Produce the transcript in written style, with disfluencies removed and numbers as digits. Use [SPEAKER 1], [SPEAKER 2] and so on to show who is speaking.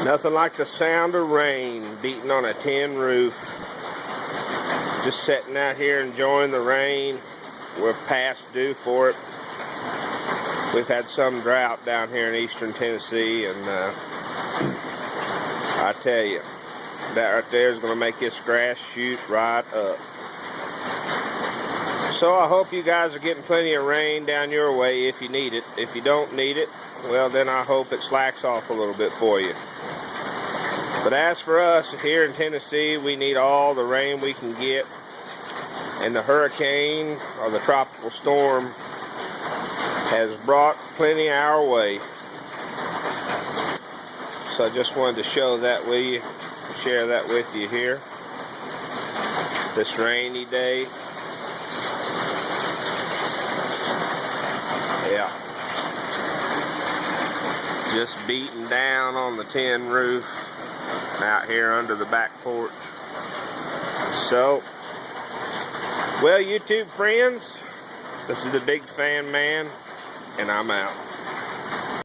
[SPEAKER 1] Nothing like the sound of rain beating on a tin roof. Just sitting out here enjoying the rain. We're past due for it. We've had some drought down here in eastern Tennessee, and I tell you, that right there is going to make this grass shoot right up. So I hope you guys are getting plenty of rain down your way if you need it. If you don't need it, well then I hope it slacks off a little bit for you. But as for us here in Tennessee, we need all the rain we can get. And the hurricane or the tropical storm has brought plenty our way. So I just wanted to show that with you, share that with you here. This rainy day. Yeah. Just beating down on the tin roof out here under the back porch. So, well, YouTube friends, this is the Big Fan Man, and I'm out.